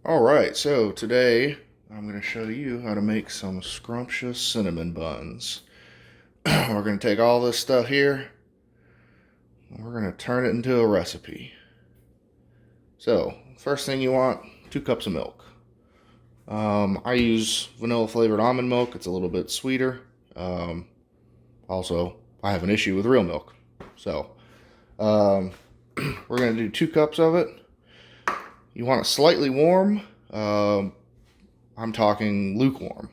Alright, so today I'm going to show you how to make some scrumptious cinnamon buns. We're going to take all this stuff here and we're going to turn it into a recipe. So, first thing you want, 2 cups of milk. I use vanilla flavored almond milk, it's a little bit sweeter. Also, I have an issue with real milk. So, we're going to do 2 cups of it. You want it slightly warm. I'm talking lukewarm.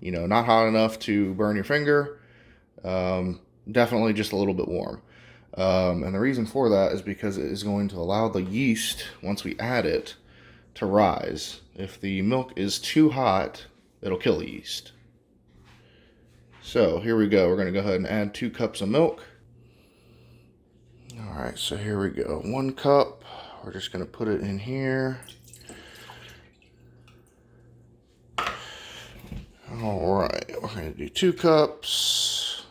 Not hot enough to burn your finger. Definitely just a little bit warm. And the reason for that is because it is going to allow the yeast, once we add it, to rise. If the milk is too hot, it'll kill the yeast. So here we go. We're going to go ahead and add 2 cups of milk. Alright, so here we go. 1 cup. We're just going to put it in here. Alright, we're going to do 2 cups.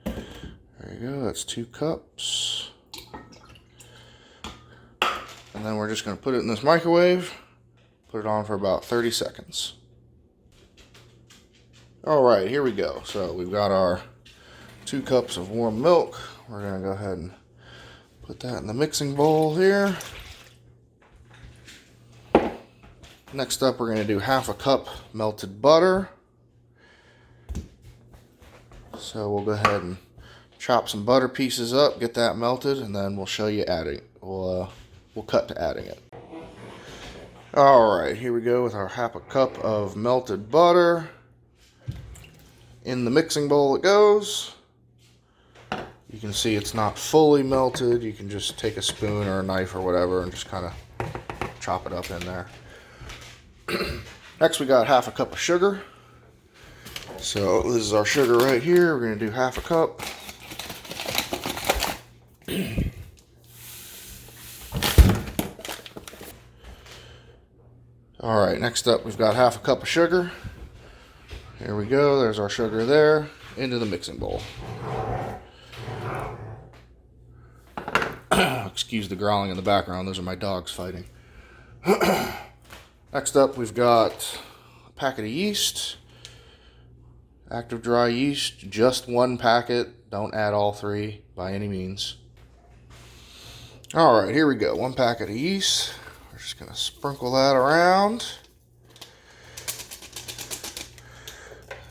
There you go, that's 2 cups. And then we're just going to put it in this microwave. Put it on for about 30 seconds. Alright, here we go. So we've got our 2 cups of warm milk. We're going to go ahead and put that in the mixing bowl here. Next up, we're going to do half a cup melted butter. So we'll go ahead and chop some butter pieces up, get that melted, and then we'll show you adding. We'll cut to adding it. Alright, here we go with our half a cup of melted butter. In the mixing bowl it goes. You can see it's not fully melted. You can just take a spoon or a knife or whatever and just kind of chop it up in there. Next we got half a cup of sugar. So this is our sugar right here. We're going to do half a cup. Alright, next up we've got half a cup of sugar. Here we go, there's our sugar there, into the mixing bowl. Excuse the growling in the background, those are my dogs fighting. Next up we've got a packet of yeast. Active dry yeast, just 1 packet. Don't add all 3 by any means. Alright, here we go, 1 packet of yeast. We're just going to sprinkle that around.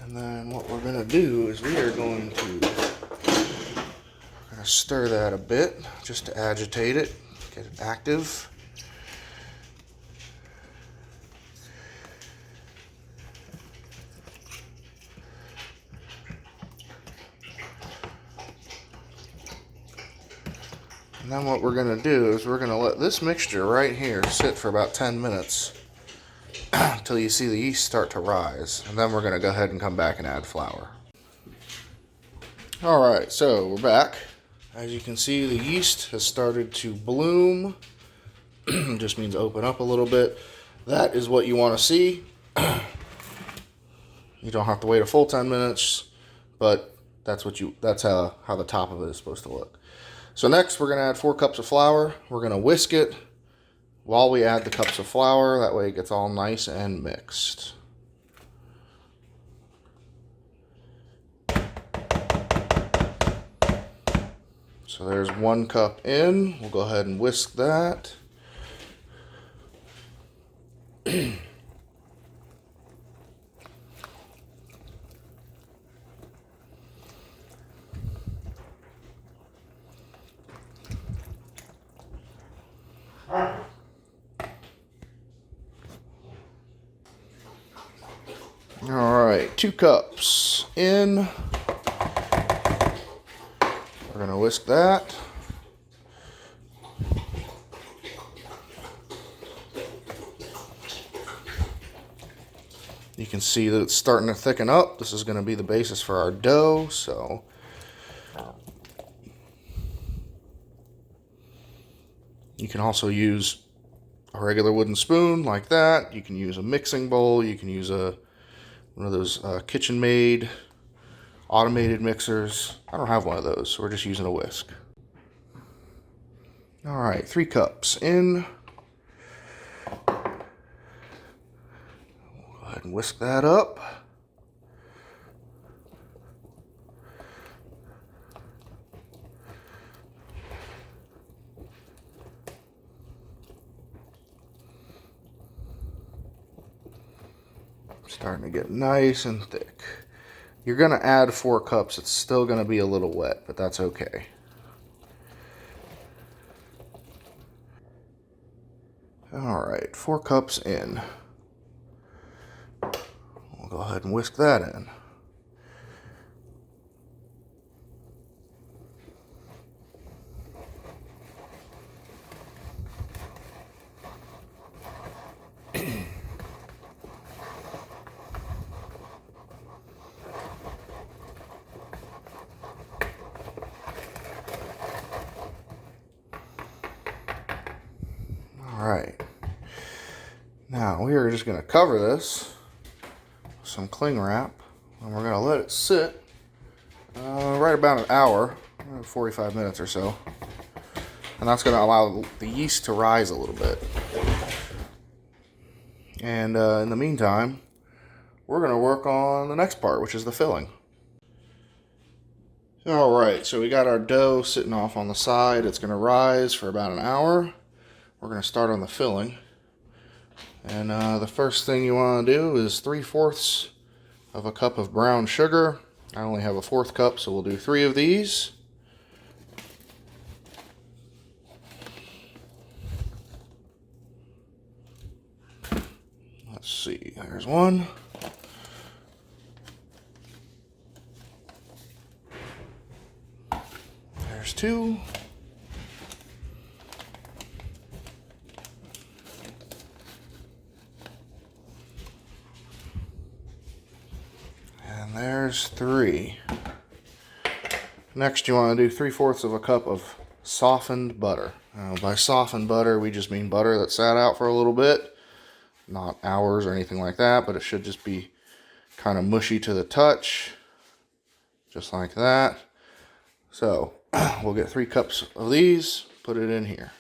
And then what we're going to do is we are going to stir that a bit just to agitate it, get it active. And then what we're going to do is we're going to let this mixture right here sit for about 10 minutes until you see the yeast start to rise. And then we're going to go ahead and come back and add flour. Alright, so we're back. As you can see, the yeast has started to bloom. Just means open up a little bit. That is what you want to see. You don't have to wait a full 10 minutes, but that's how the top of it is supposed to look. So next we're going to add 4 cups of flour. We're going to whisk it while we add the cups of flour. That way it gets all nice and mixed. So there's 1 cup in. We'll go ahead and whisk that. Alright, 2 cups in. We're going to whisk that. You can see that it's starting to thicken up. This is going to be the basis for our dough, so you can also use a regular wooden spoon like that. You can use a mixing bowl. You can use one of those KitchenMaid automated mixers. I don't have one of those, so we're just using a whisk. All right, 3 cups in. Go ahead and whisk that up. Starting to get nice and thick. You're going to add 4 cups. It's still going to be a little wet, but that's okay. All right, 4 cups in. We'll go ahead and whisk that in. All right. Now we are just going to cover this with some cling wrap, and we're going to let it sit right about an hour, 45 minutes or so. And that's going to allow the yeast to rise a little bit. And in the meantime, we're going to work on the next part, which is the filling. All right, so we got our dough sitting off on the side. It's going to rise for about an hour. We're going to start on the filling. And the first thing you want to do is 3/4 of a cup of brown sugar. I only have a 1/4 cup, so we'll do 3 of these. Let's see, there's 1. There's 2. And there's 3. Next, you want to do 3/4 of a cup of softened butter. By softened butter, we just mean butter that sat out for a little bit. Not hours or anything like that, but it should just be kind of mushy to the touch. Just like that. So, we'll get 3 cups of these, put it in here.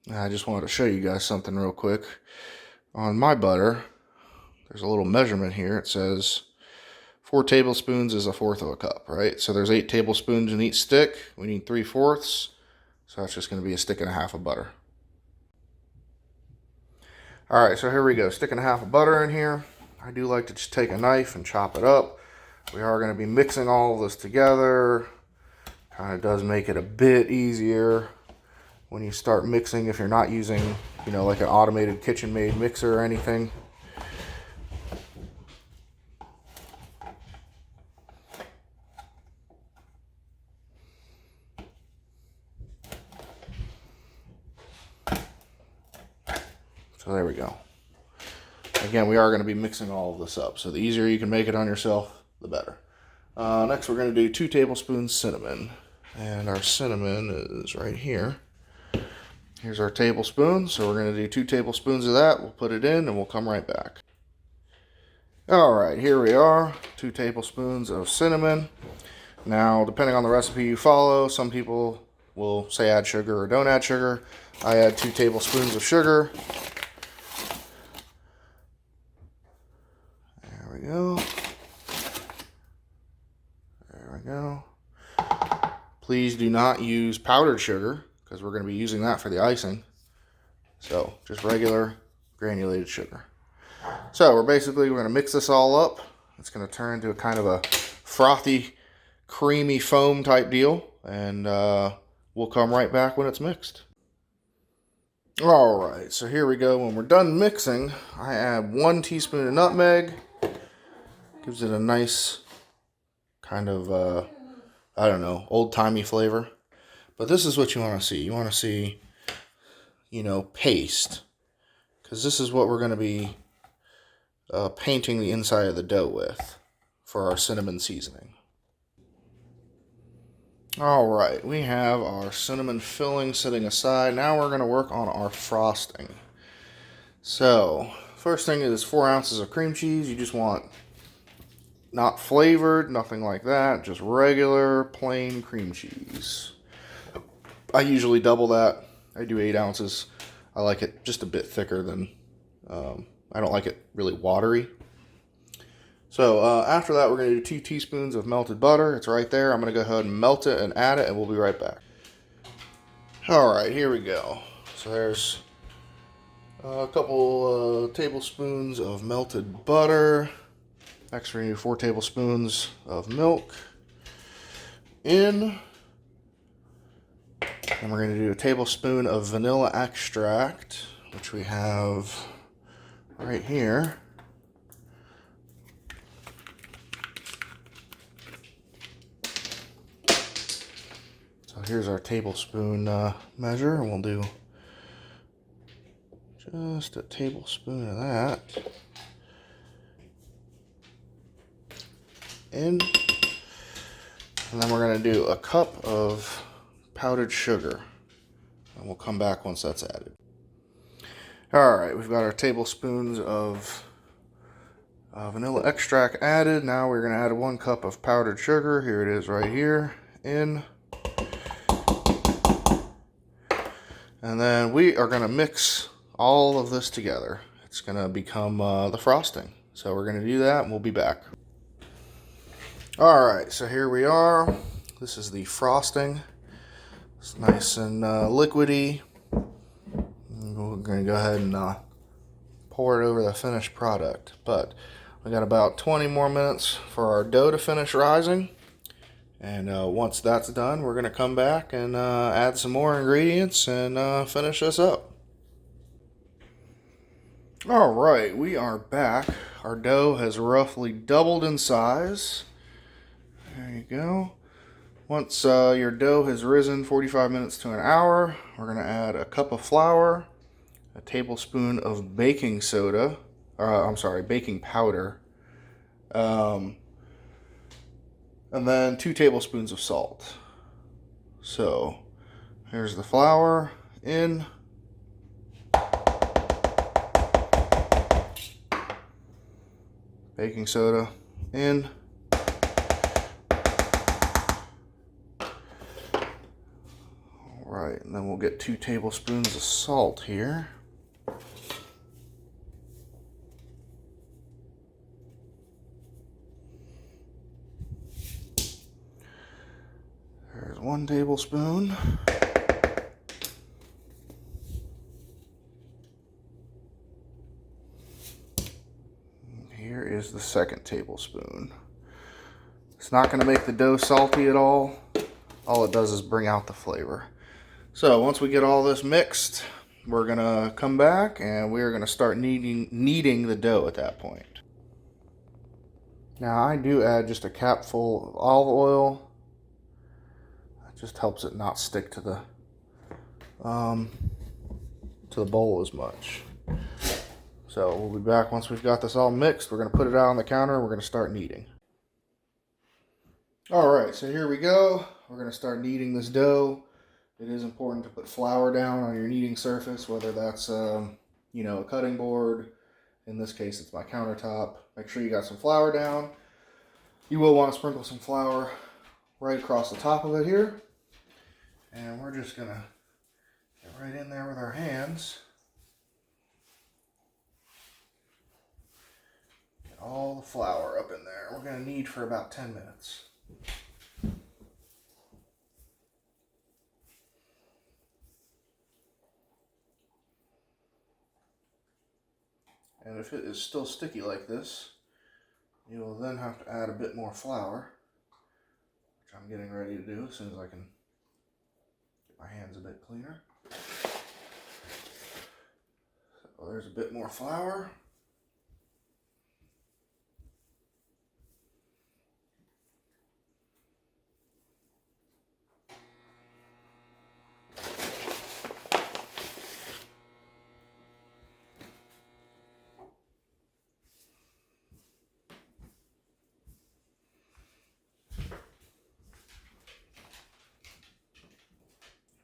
Now, I just wanted to show you guys something real quick. On my butter, there's a little measurement here. It says 4 tablespoons is 1/4 of a cup, right? So there's 8 tablespoons in each stick. We need 3/4. So that's just going to be a stick and a half of butter. All right, so here we go. Stick and a half of butter in here. I do like to just take a knife and chop it up. We are going to be mixing all of this together. Kind of does make it a bit easier when you start mixing if you're not using, like an automated kitchen-made mixer or anything. So there we go. Again, we are going to be mixing all of this up. So the easier you can make it on yourself, the better. Next, we're going to do 2 tablespoons cinnamon. And our cinnamon is right here. Here's our tablespoon. So we're going to do 2 tablespoons of that. We'll put it in and we'll come right back. All right, here we are. 2 tablespoons of cinnamon. Now, depending on the recipe you follow, some people will say add sugar or don't add sugar. I add 2 tablespoons of sugar. There we go. There we go. Please do not use powdered sugar because we're going to be using that for the icing. So just regular granulated sugar. So we're going to mix this all up. It's going to turn into a kind of a frothy, creamy foam type deal. And we'll come right back when it's mixed. All right, so here we go. When we're done mixing, I add 1 teaspoon of nutmeg. Gives it a nice kind of, old-timey flavor. But this is what you want to see. You want to see, paste. Because this is what we're going to be painting the inside of the dough with for our cinnamon seasoning. All right, we have our cinnamon filling sitting aside. Now we're going to work on our frosting. So, first thing is 4 ounces of cream cheese. You just want not flavored, nothing like that, just regular plain cream cheese. I usually double that. I do 8 ounces. I like it just a bit thicker than, I don't like it really watery. So after that, we're going to do 2 teaspoons of melted butter. It's right there. I'm going to go ahead and melt it and add it, and we'll be right back. All right, here we go. So there's a couple tablespoons of melted butter. Next, we're going to do 4 tablespoons of milk in. And we're going to do a tablespoon of vanilla extract, which we have right here. So here's our tablespoon measure, and we'll do just a tablespoon of that. In. And then we're going to do a cup of powdered sugar. And we'll come back once that's added. Alright, we've got our tablespoons of vanilla extract added. Now we're going to add 1 cup of powdered sugar. Here it is right here. In. And then we are going to mix all of this together. It's going to become the frosting. So we're going to do that and we'll be back. Alright, so here we are. This is the frosting. It's nice and liquidy. We're going to go ahead and pour it over the finished product. But we got about 20 more minutes for our dough to finish rising. And once that's done, we're going to come back and add some more ingredients and finish this up. Alright, we are back. Our dough has roughly doubled in size. There you go. Once your dough has risen 45 minutes to an hour, we're going to add a cup of flour, a tablespoon of baking soda, baking powder, and then 2 tablespoons of salt. So here's the flour in. Baking soda in. Alright, and then we'll get 2 tablespoons of salt here. There's 1 tablespoon. Here is the 2nd tablespoon. It's not going to make the dough salty at all. All it does is bring out the flavor. So once we get all this mixed, we're going to come back and we're going to start kneading the dough at that point. Now I do add just a capful of olive oil. It just helps it not stick to the bowl as much. So we'll be back once we've got this all mixed. We're going to put it out on the counter and we're going to start kneading. Alright, so here we go. We're going to start kneading this dough. It is important to put flour down on your kneading surface, whether that's a cutting board. In this case, it's my countertop. Make sure you got some flour down. You will want to sprinkle some flour right across the top of it here. And we're just going to get right in there with our hands. Get all the flour up in there. We're going to knead for about 10 minutes. And if it is still sticky like this, you will then have to add a bit more flour, which I'm getting ready to do as soon as I can get my hands a bit cleaner. So there's a bit more flour.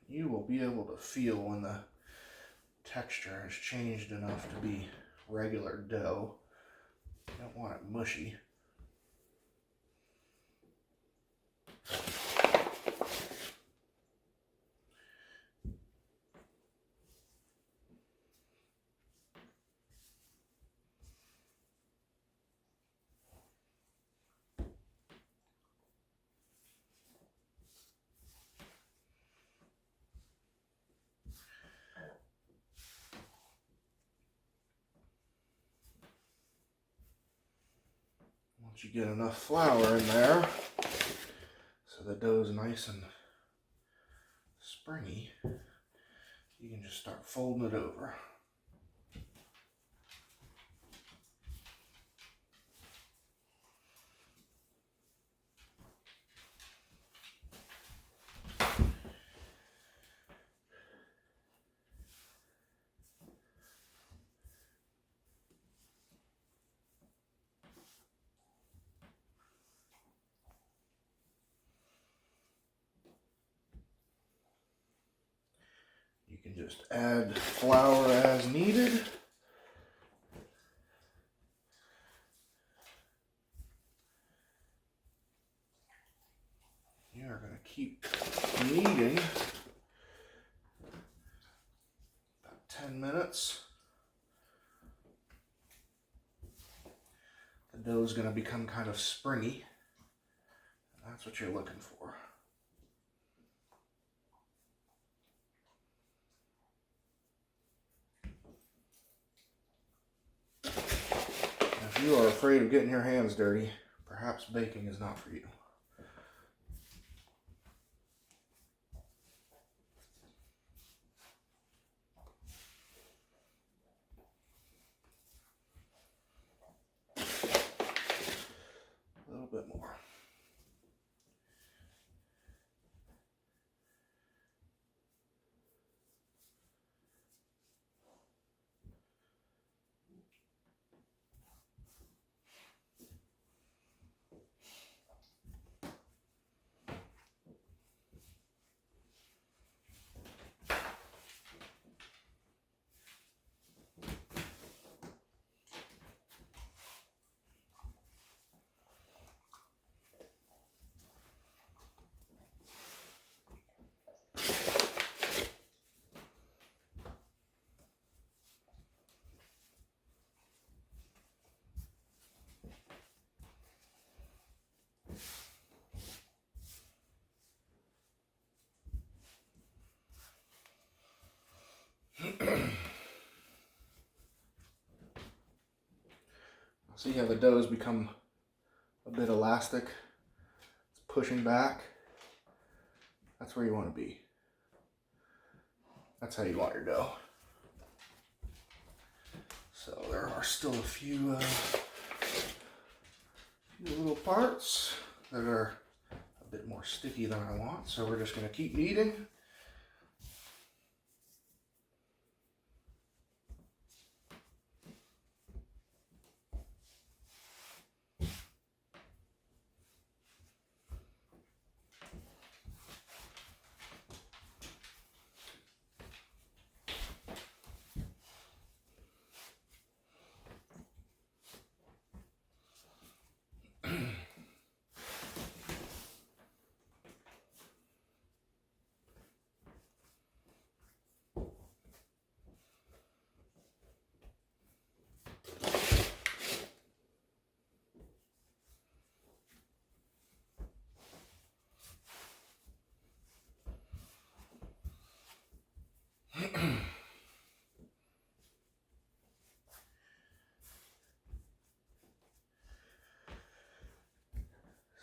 You will be able to feel when the texture has changed enough to be regular dough. You don't want it mushy. Once you get enough flour in there, so the dough is nice and springy, you can just start folding it over. You can just add flour as needed. You are going to keep kneading about 10 minutes. The dough is going to become kind of springy. That's what you're looking for. If you are afraid of getting your hands dirty, perhaps baking is not for you. A little bit more. See how the dough has become a bit elastic? It's pushing back. That's where you want to be. That's how you want your dough. So there are still a few little parts that are a bit more sticky than I want. So we're just going to keep kneading.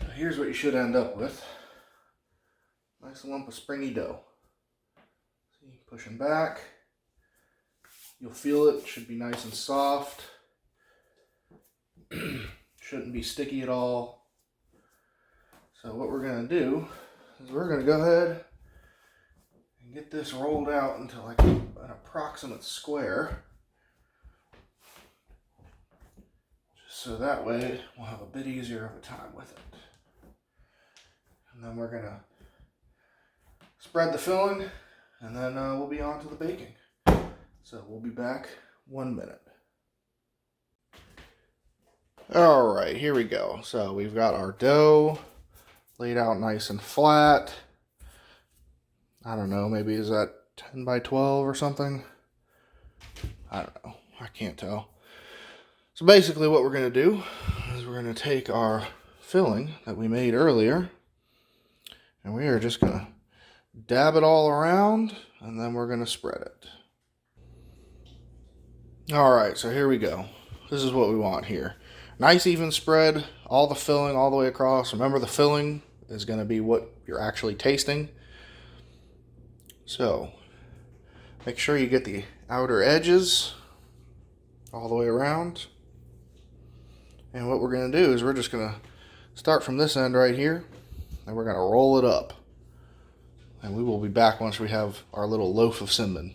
So here's what you should end up with. Nice lump of springy dough. See, pushing back. You'll feel it. Should be nice and soft. Shouldn't be sticky at all. So what we're going to do is we're going to go ahead and get this rolled out into like an approximate square. Just so that way we'll have a bit easier of a time with it. And then we're going to spread the filling, and then we'll be on to the baking. So we'll be back 1 minute. All right, here we go. So we've got our dough laid out nice and flat. I don't know, maybe is that 10 by 12 or something? I don't know, I can't tell. So basically what we're going to do is we're going to take our filling that we made earlier, and we are just going to dab it all around, and then we're going to spread it. All right, so here we go. This is what we want here. Nice even spread, all the filling all the way across. Remember, the filling is going to be what you're actually tasting. So make sure you get the outer edges all the way around. And what we're going to do is we're just going to start from this end right here, and we're going to roll it up. And we will be back once we have our little loaf of cinnamon.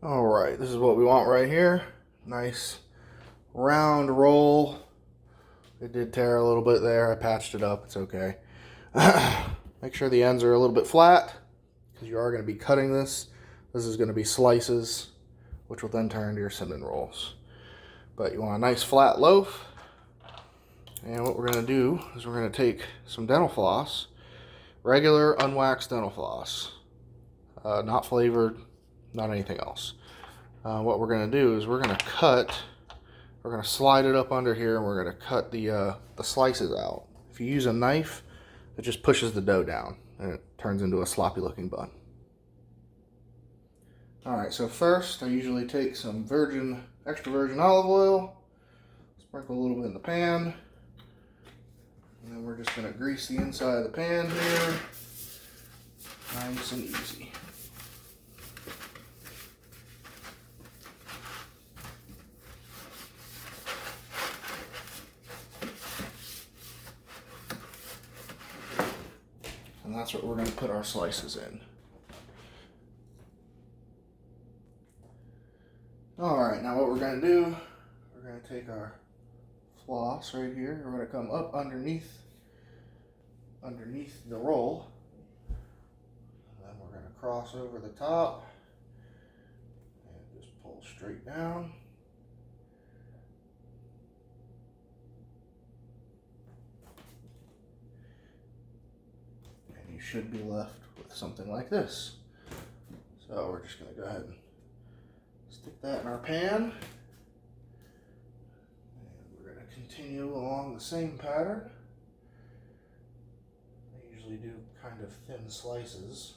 Alright, this is what we want right here. Nice round roll. It did tear a little bit there. I patched it up. It's okay. Make sure the ends are a little bit flat, because you are going to be cutting this. This is going to be slices, which will then turn into your cinnamon rolls. But you want a nice flat loaf. And what we're going to do is we're going to take some dental floss, regular unwaxed dental floss, not flavored, not anything else. What we're going to do is we're going to slide it up under here, and we're going to cut the slices out. If you use a knife, it just pushes the dough down and it turns into a sloppy looking bun. Alright, so first I usually take some extra virgin olive oil, sprinkle a little bit in the pan, and then we're just going to grease the inside of the pan here, nice and easy. And that's what we're going to put our slices in. Alright, now what we're going to do, we're going to take our floss right here. We're going to come up underneath the roll. And then we're going to cross over the top and just pull straight down. And you should be left with something like this. So we're just going to go ahead and stick that in our pan. And we're going to continue along the same pattern. I usually do kind of thin slices.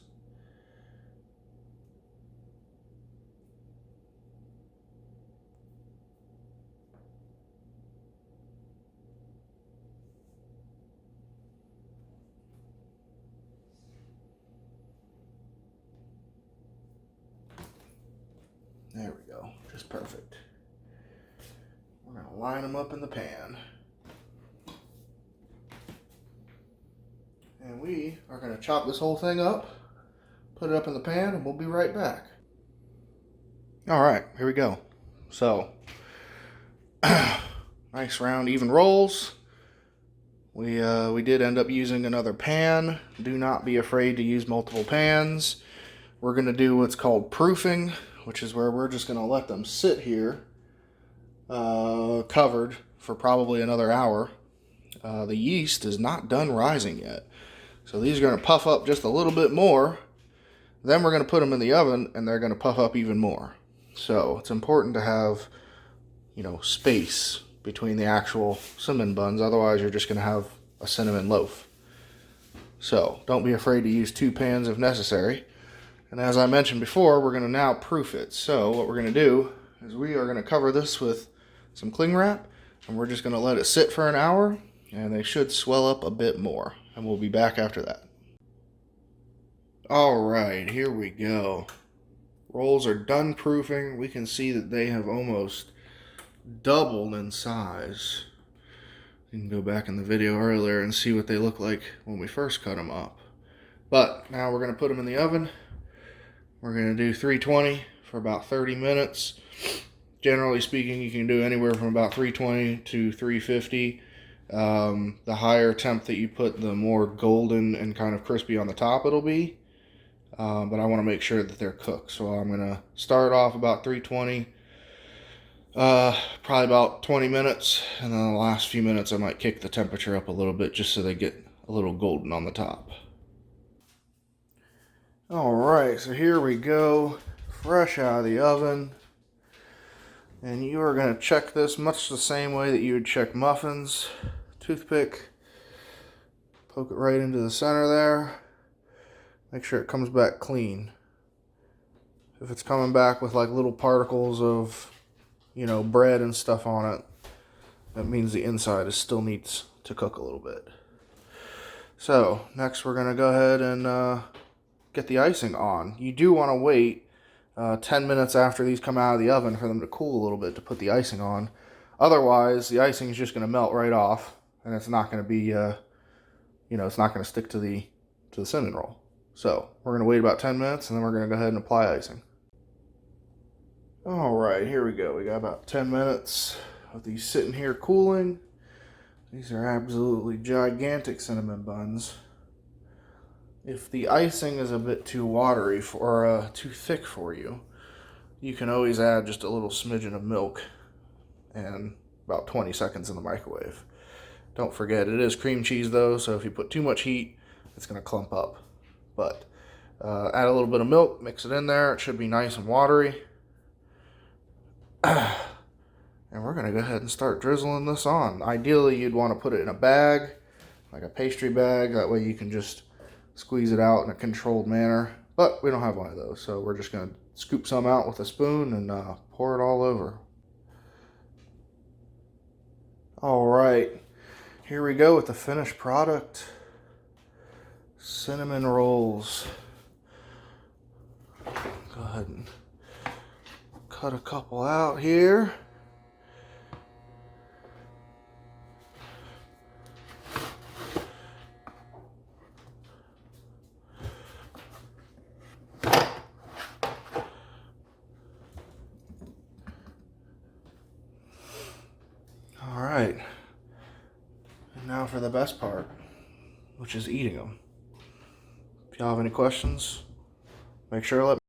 There we go, just perfect. We're going to line them up in the pan. And we are going to chop this whole thing up, put it up in the pan, and we'll be right back. Alright, here we go. So, nice round even rolls. We did end up using another pan. Do not be afraid to use multiple pans. We're going to do what's called proofing, which is where we're just going to let them sit here covered for probably another hour. The yeast is not done rising yet. So these are going to puff up just a little bit more. Then we're going to put them in the oven, and they're going to puff up even more. So it's important to have, space between the actual cinnamon buns. Otherwise, you're just going to have a cinnamon loaf. So don't be afraid to use 2 pans if necessary. And as I mentioned before, we're going to now proof it. So what we're going to do is we are going to cover this with some cling wrap, and we're just going to let it sit for an hour, and they should swell up a bit more. And we'll be back after that. Alright, here we go. Rolls are done proofing. We can see that they have almost doubled in size. You can go back in the video earlier and see what they look like when we first cut them up. But now we're going to put them in the oven. We're going to do 320 for about 30 minutes. Generally speaking, you can do anywhere from about 320 to 350. The higher temp that you put, the more golden and kind of crispy on the top it'll be. But I want to make sure that they're cooked. So I'm going to start off about 320, probably about 20 minutes. And then the last few minutes I might kick the temperature up a little bit just so they get a little golden on the top. Alright, so here we go, fresh out of the oven. And you are going to check this much the same way that you would check muffins. Toothpick, poke it right into the center there. Make sure it comes back clean. If it's coming back with like little particles of you know, bread and stuff on it, that means the inside still needs to cook a little bit. So next we're going to go ahead and get the icing on. You do want to wait 10 minutes after these come out of the oven for them to cool a little bit to put the icing on. Otherwise, the icing is just going to melt right off, and it's not going to be, you know, it's not going to stick to the cinnamon roll. So we're going to wait about 10 minutes, and then we're going to go ahead and apply icing. All right, here we go. We got about 10 minutes of these sitting here cooling. These are absolutely gigantic cinnamon buns. If the icing is a bit too watery or too thick for you, you can always add just a little smidgen of milk and about 20 seconds in the microwave. Don't forget, it is cream cheese though, so if you put too much heat, it's going to clump up. But add a little bit of milk, mix it in there. It should be nice and watery. And we're going to go ahead and start drizzling this on. Ideally, you'd want to put it in a bag, like a pastry bag. That way you can just squeeze it out in a controlled manner. But we don't have one of those, so we're just going to scoop some out with a spoon and pour it all over. All right, here we go with the finished product. Cinnamon rolls. Go ahead and cut a couple out here. All right, and now for the best part, which is eating them. If y'all have any questions, make sure to let me know.